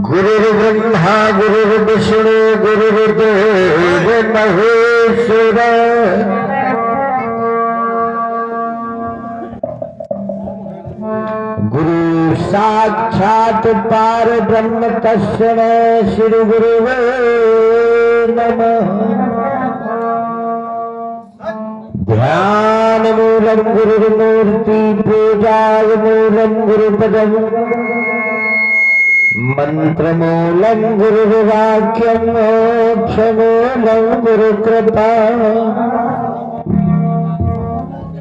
गुरुर्ब्रह्मा गुरुर्विष्णु गुरुर्देव महेश्वर गुरु साक्षात् पार ब्रह्म तस्मै श्री गुरुवे नमः। ध्यान मूलम गुरुर्मूर्ति पूजाय मूलम गुरुपदम मंत्रमूलम गुरुवाक्यम मोक्षमूलम गुरुकृपा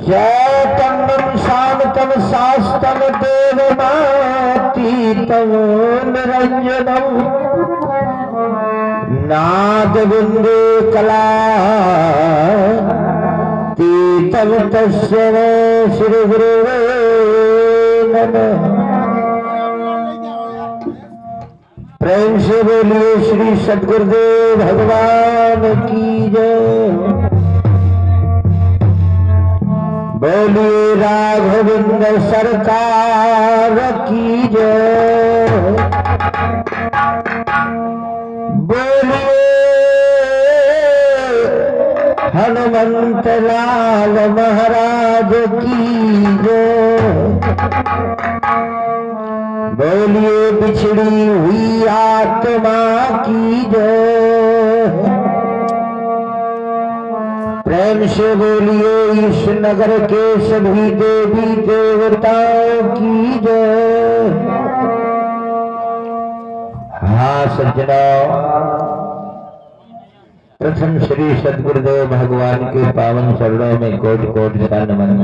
चैतन्यं शांतं शास्त्रं देवमातीतं निरंजनं नादबिन्दु कलातीतं तस्मै श्री गुरुवे नमः। प्रेम से बोलिए श्री सद्गुरुदेव भगवान की जय। बोलिए राघवेंद्र सरकार की जय। बोलिए हनुमंत लाल महाराज की जय। बोलिए बिछड़ी हुई आत्मा की जय। प्रेम से बोलिए इस नगर के सभी देवी देवताओं की जय। हाँ सज्जनों, प्रथम श्री सद्गुरुदेव भगवान के पावन चरणों में कोट कोट सा नमन।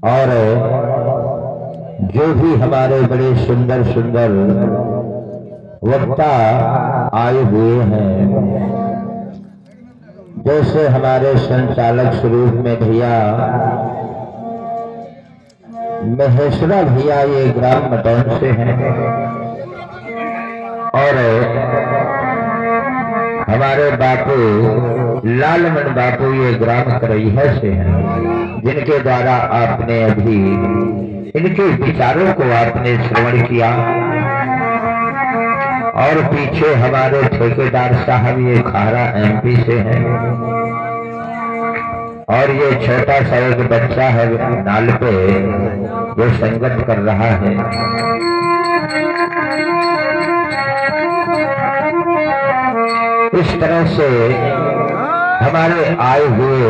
और जो भी हमारे बड़े सुंदर सुंदर वक्ता आए हुए हैं, जैसे हमारे संचालक स्वरूप में भैया महेश्वरा भैया ये ग्राम मटौन से हैं, और हमारे बापू लालमन बापू ये ग्राम करैहा से हैं, जिनके द्वारा आपने अभी इनके विचारों को आपने श्रवण किया। और पीछे हमारे ठेकेदार साहब ये खारा एमपी से हैं, और ये छोटा सा एक बच्चा है नाल पे जो संगत कर रहा है। इस तरह से हमारे आए हुए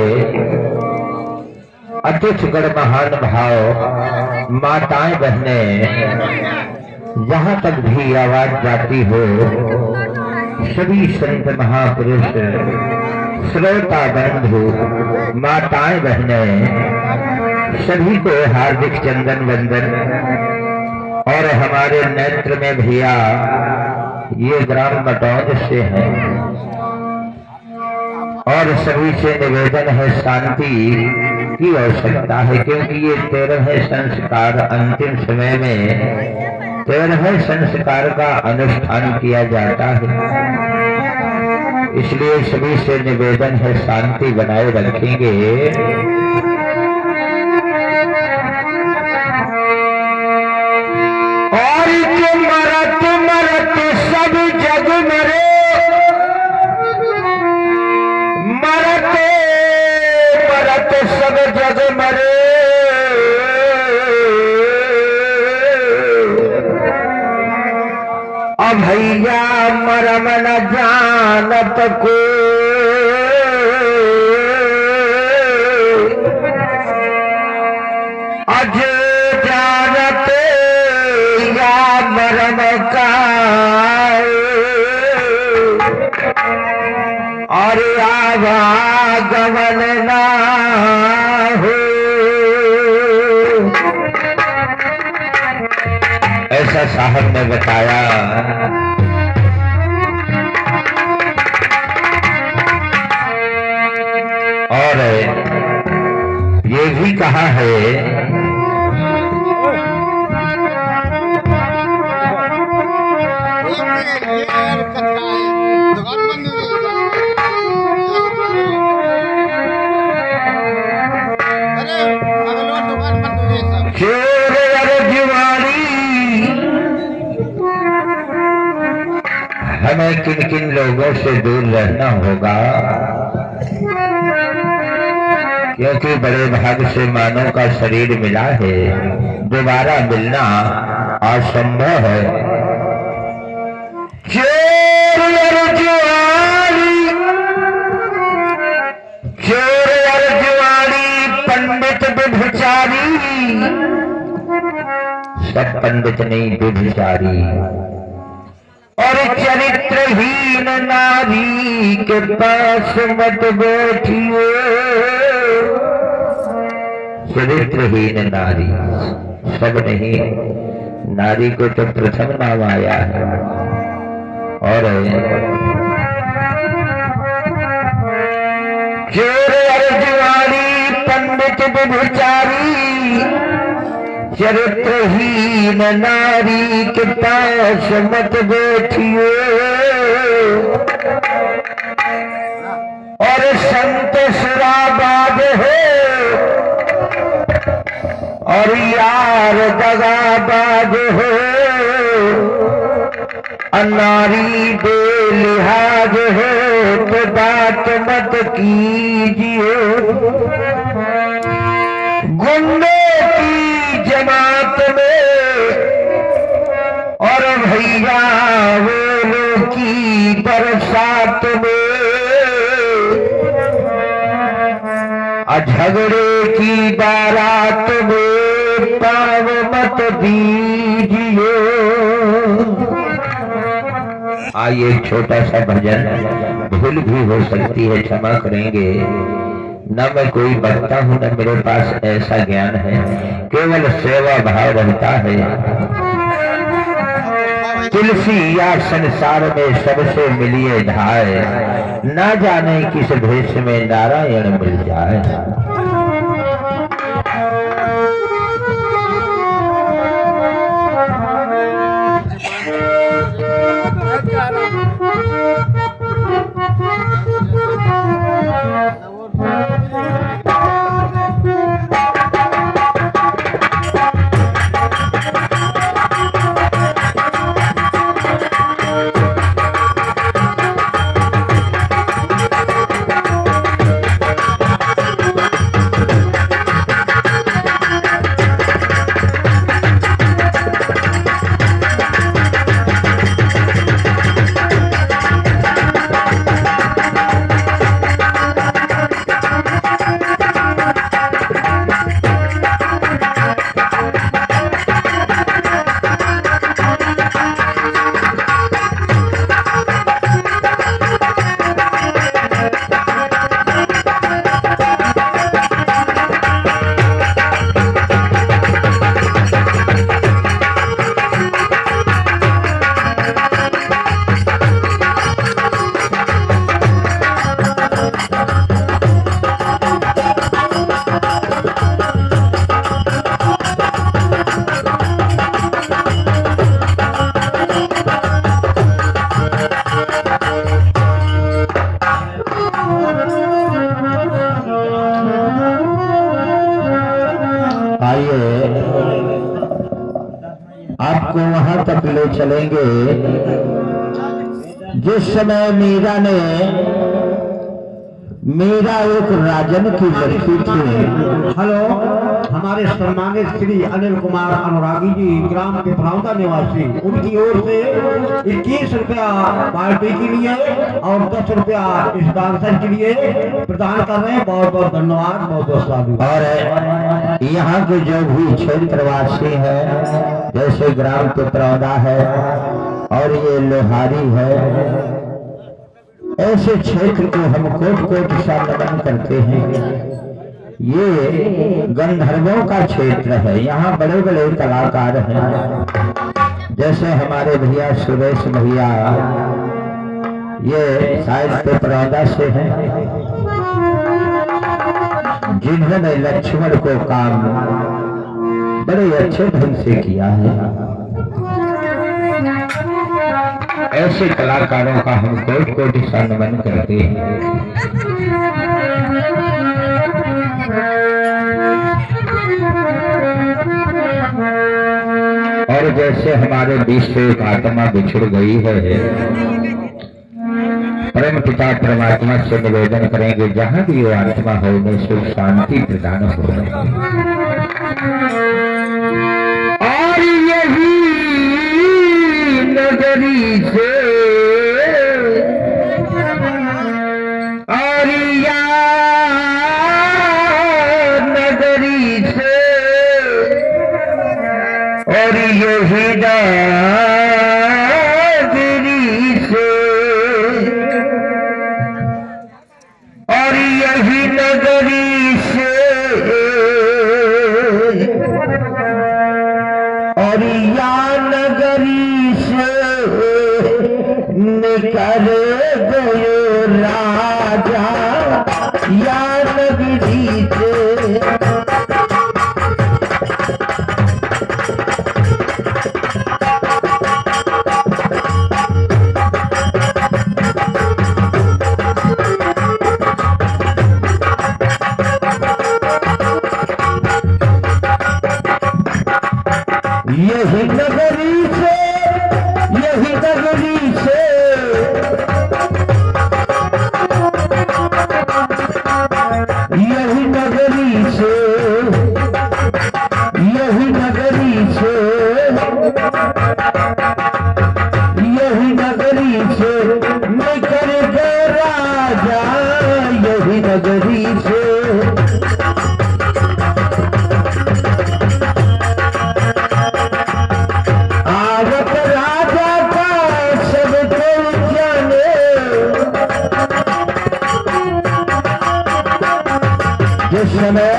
अतिथिगण महान भाव माताएं बहनें, जहां तक भी आवाज जाती हो, सभी संत महापुरुष श्रोता बंधु माताएं बहनें, सभी को हार्दिक चंदन वंदन। और हमारे नेत्र में भैया ये ग्राम मटौन से है, और सभी से निवेदन है शांति की आवश्यकता है, क्योंकि ये 13वें संस्कार अंतिम समय में 13वें संस्कार का अनुष्ठान किया जाता है। इसलिए सभी से निवेदन है शांति बनाए रखेंगे। जग मरे भैया मरम न जानत को अज जानत या मरम का और आवागमन ना हो। ऐसा साहब ने बताया। और ये भी कहा है हमें किन किन लोगों से दूर रहना होगा, क्योंकि बड़े भाग से मानव का शरीर मिला है, दोबारा मिलना असंभव है। चोर अर्जुआड़ी पंडित व्यभिचारी, सब पंडित नहीं व्यभिचारी, और चरित्रहीन नारी के पास मत बैठिए। चरित्रहीन नारी सब नहीं, नारी को तो प्रथम नाम आया है। और चोर अर्जुआड़ी पंडित व्यभिचारी, चरित्रहीन नारी के पास मत बैठिए। और संत शराबाद हो और यार दगाबाज हो, नारी बेलिहाज हो तो बात मत कीजिए। गुंडों की जमात में और भैया वेलों की बरसात में, झगड़े की बारात में पाव मत दीजिए। आइए छोटा सा भजन, भूल भी हो सकती है, क्षमा करेंगे। न मैं कोई बनता हूँ न मेरे पास ऐसा ज्ञान है, केवल सेवा भाव रहता है। तुलसी या संसार में सबसे मिलिए ढाए, ना जाने किस भेष में नारायण मिल जाए। आपको वहां तक ले चलेंगे जिस समय मीरा ने मेरा एक राजन की लड़की थी। हेलो, हमारे सम्मानित श्री अनिल कुमार अनुरागी जी ग्राम पिपरावदा निवासी, उनकी ओर से 21 रुपया पार्टी के लिए और 10 रुपया इस डांसर के लिए प्रदान कर रहे हैं। बहुत बहुत धन्यवाद, बहुत बहुत स्वागत। और यहाँ के जो भी क्षेत्रवासी है, जैसे ग्राम पिपरावदा है और ये लोहारी है, ऐसे क्षेत्र को हम कोट कोट सा नमन करते हैं। ये गंधर्वों का क्षेत्र है, यहाँ बड़े बड़े कलाकार हैं, जैसे हमारे भैया सुरेश भैया, ये शायद पिपरावदा से हैं, जिन्होंने लक्ष्मण को काम बड़े अच्छे ढंग से किया है। ऐसे कलाकारों का हम कोट कोट सा नमन करते हैं। और जैसे हमारे बीच से एक आत्मा बिछड़ गई है, परम पिता परमात्मा से निवेदन करेंगे जहां भी वो आत्मा हो उन्हें सुख शांति प्रदान हो। और यही नगरी से और या नगरी से और यही नगरी से और यही नगरी से और या नगरी से निकल गयो राजा या नगरी से। यही नगरी से यही नगरी से यही नगरी से यही नगरी से यही नगरी से निकल गए राजा यही नगरी से। जिस समय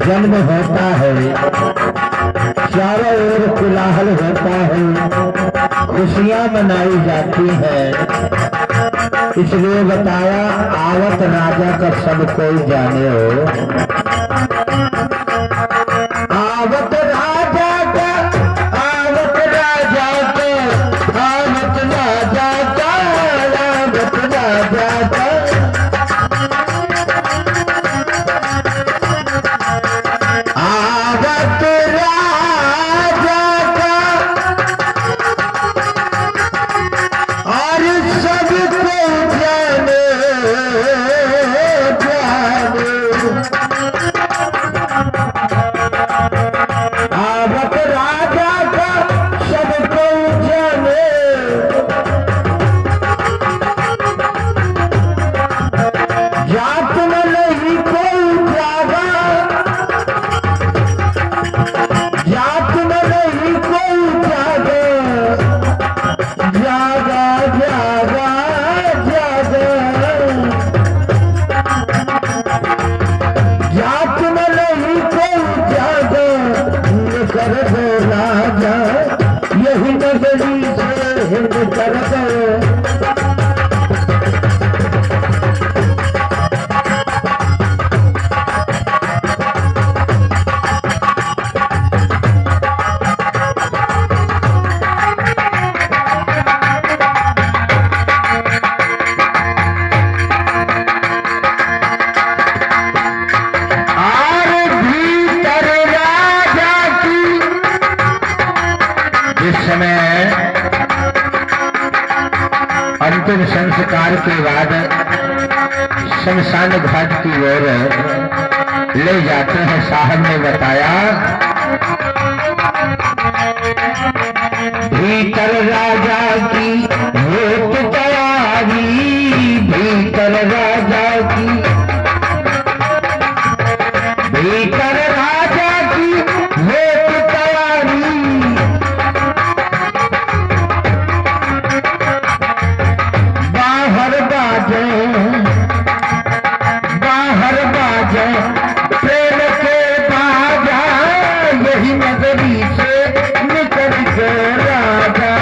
जन्म होता है चारों ओर कोलाहल होता है, खुशियां मनाई जाती है, इसलिए बताया आवत राजा का सब कोई जाने हो। आवत राजा का आवत राजा का आवत राजा का आवत राजा का आवत राजा का और सबको जाने जाने आवत राजा का सबको जाने जात में नहीं कोई जागा जात में नहीं कोई जागा जागा जागा जागा जात में नहीं कोई जागा निकर दो राजा यही नगरी से निकर दो। अंतिम संस्कार के बाद शमशान घाट की ओर ले जाते हैं। साहब ने बताया भीतर राजा की होत तैयारी, भीतर राजा की, भीतर राजा की होत तैयारी, बाहर बाजे, बाहर बाजे प्रेम के बाजा, यही नगरी से निकल के राजा।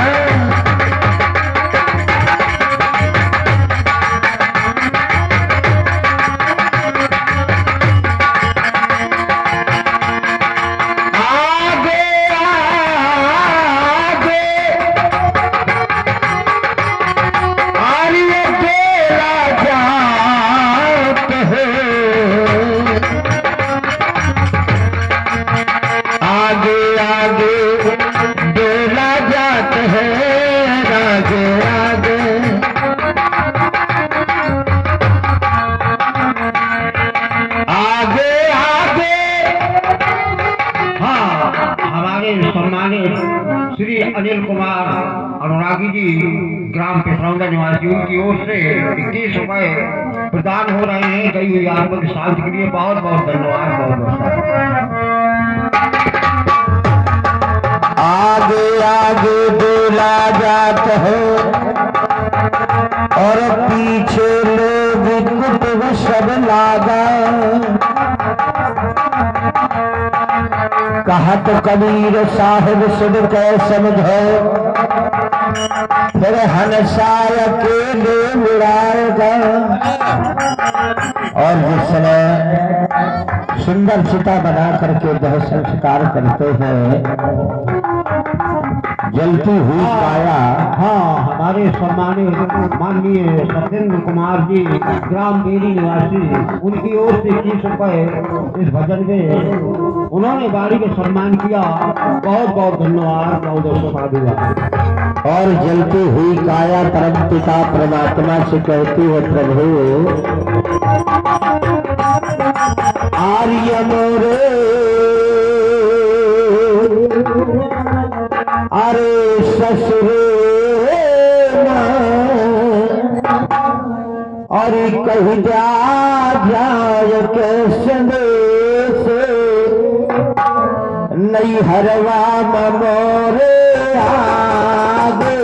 आगे आगे आर्य तेरा जात है, आगे आगे डोला जात है, आगे आगे आगे आगे। हाँ, हमारे सम्मानित श्री अनिल कुमार अनुरागी जी ग्राम पिपरौंदा निवासी, उनकी ओर से 21 रुपए प्रदान हो रहे हैं गई हुई आत्मा की शांति के लिए। बहुत बहुत धन्यवाद, बहुत बहुत आगे आगे डोला जात है और पीछे लोग कुतुब सब लागा। कहा तो कबीर साहिब सुन के समझो, फिर हंसाय अकेले उड़ाएगा। और जिस समय सुंदर चिता बना करके दह संस्कार करते हैं, जलती हुई काया। हाँ, हमारे सम्मानित माननीय सत्येंद्र कुमार जी ग्राम बेरी निवासी, उनकी ओर से 21 रुपए इस भजन में उन्होंने गाड़ी में सम्मान किया। बहुत बहुत धन्यवाद, बहुत बहुत साधुवाद। और जलती हुई काया परम पिता परमात्मा से कहती है, प्रभु आर्य मोरे, अरे ससुरे और कही जा जाय के संदेश, नहीं हरवा मोरे आगे।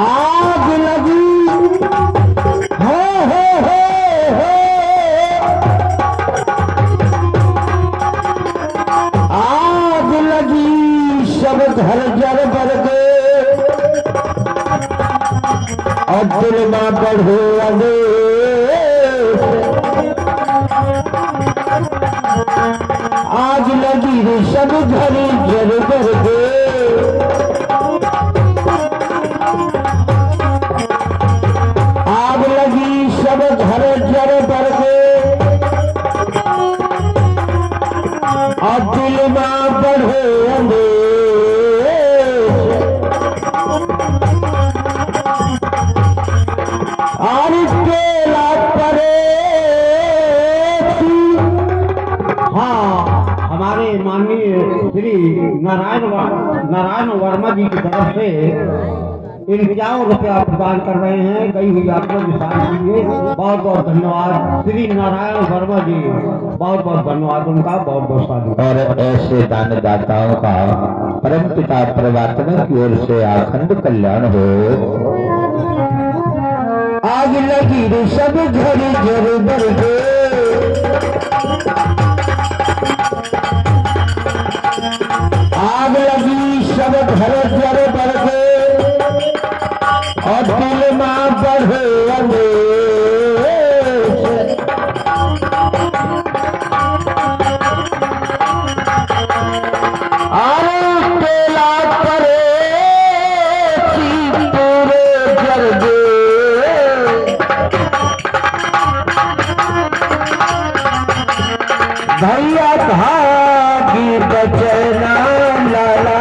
आग लगी हो आग लगी सब घर जर बर गए और दिल में बढ़े अगे। आग लगी सब घर जर बर गए, आग लगी सब घर जर बर गए और दिल में बढ़े अंदेश। और केला परे। हाँ, हमारे माननीय श्री नारायण वर्मा जी की तरफ से 51 रुपया प्रदान कर रहे हैं गई हुई आत्मा की शांति के लिए। बहुत बहुत धन्यवाद श्री नारायण वर्मा जी, बहुत बहुत धन्यवाद उनका, बहुत बहुत साधुवाद। और ऐसे दानदाताओं का परम पिता परमात्मा की ओर से अखंड कल्याण हो। आग लगी रे सब घर जर बर गए, आग लगी सब घर जर बर गए और दिल में बढ़े अंदेश। अरे भागी बचना लाला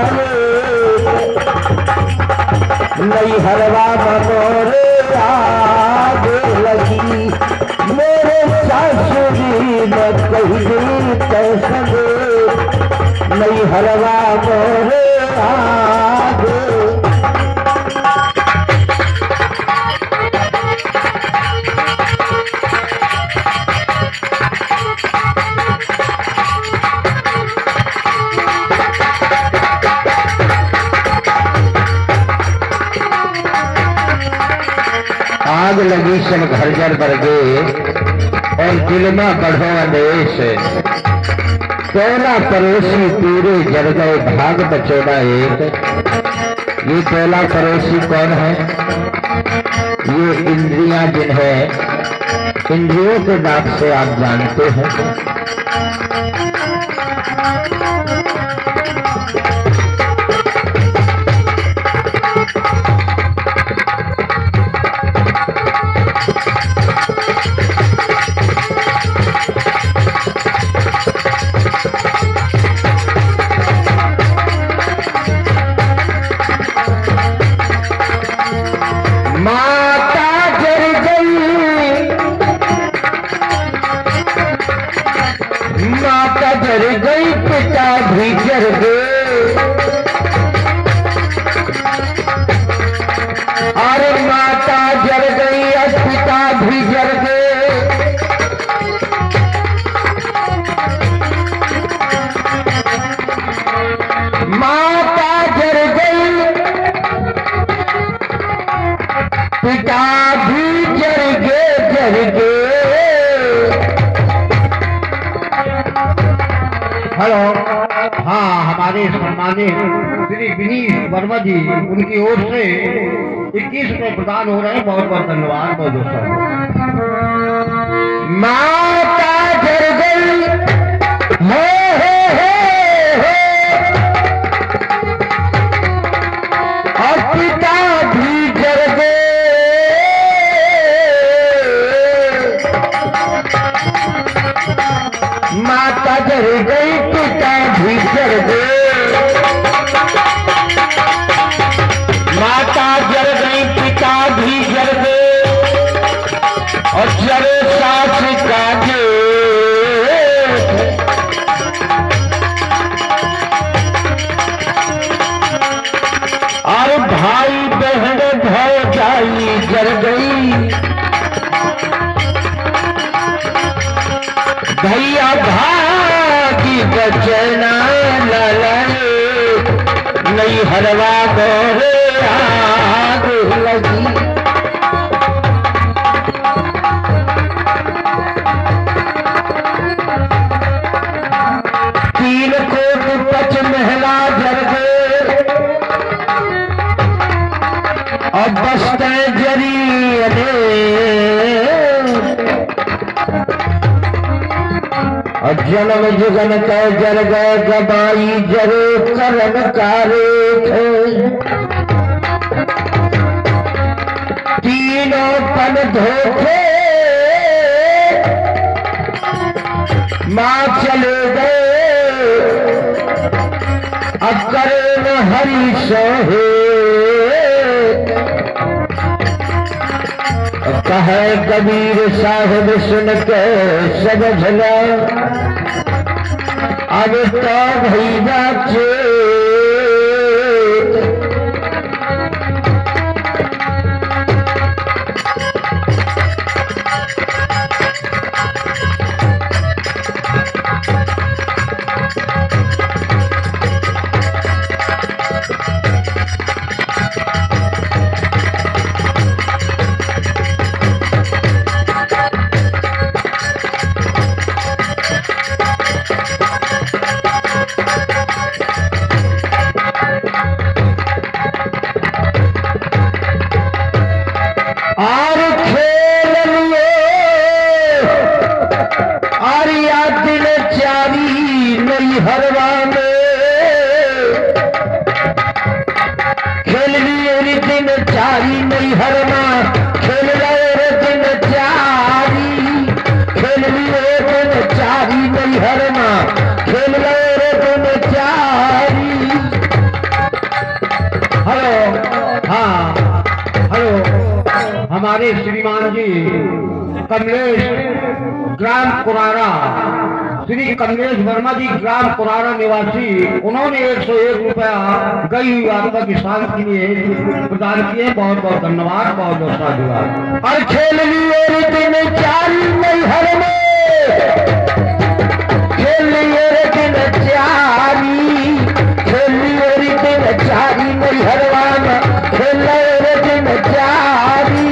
नई हरवा मनोरे आग लगी मेरे सासुरी न कही कैसे नई हरवा मोरे आग। आग लगी सब घर जर बर गए और दिलमा बढ़ो अंदेश तोला पड़ोसी पूरे जल गए भाग बचोड़ा एक। ये तोला पड़ोसी कौन है? ये इंद्रियां जिन्हें इंद्रियों के नाम से आप जानते हैं। माता जर गई पिता भी जर गए अरे माता जर गई और पिता भी जर गए। माता जर गई पिता भी जर गए। हेलो, हाँ, हमारे सम्मानित श्री विनीत वर्मा जी उनकी ओर से 21 रुपए प्रदान हो रहे हैं। बहुत बहुत धन्यवाद। बहुत दोस्तों माता जर गई और पिता भी जर गए। माता जर गई पिता भी जर गए। माता जर गई पिता भी जर गए और जरे सास का और भाई बहन भौजाई जर गई। भैया भागी बचना लाला नई हरवा गोरे आग लगी। तीन कोट पच महला जर गए और बस्ते जरी और जन्म जुगन का जर गए गबाई जरे करम कारे थे। तीनों पन धोखे माँ चले गए अब करे न हरी सोहे। कहे कबीर साहब सुन के समझ लो अब तो भैया और खेल लिए और या दिन चारी नई हरवा में खेल लिए दिन चारी नई हरवा खेल रहे दिन चारी खेल लिए दिन चारी नई हरवा हमारे श्रीमान जी कमलेश ग्राम कुरारा, श्री कमलेश वर्मा जी ग्राम कुरारा निवासी, उन्होंने 101 रुपया गई हुई आत्मा की शांति के लिए प्रदान किए। बहुत बहुत धन्यवाद, बहुत बहुत साधुवाद। और खेल लिए रे दिन चारी नैहर में, खेल लिए रे दिन चारी, खेल लिए रे दिन चारी नैहरवा में, खेल रे दिन चारी।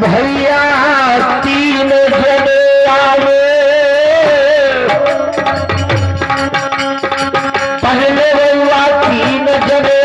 भैया 3 जने आवे, पहले बउआ 3 जने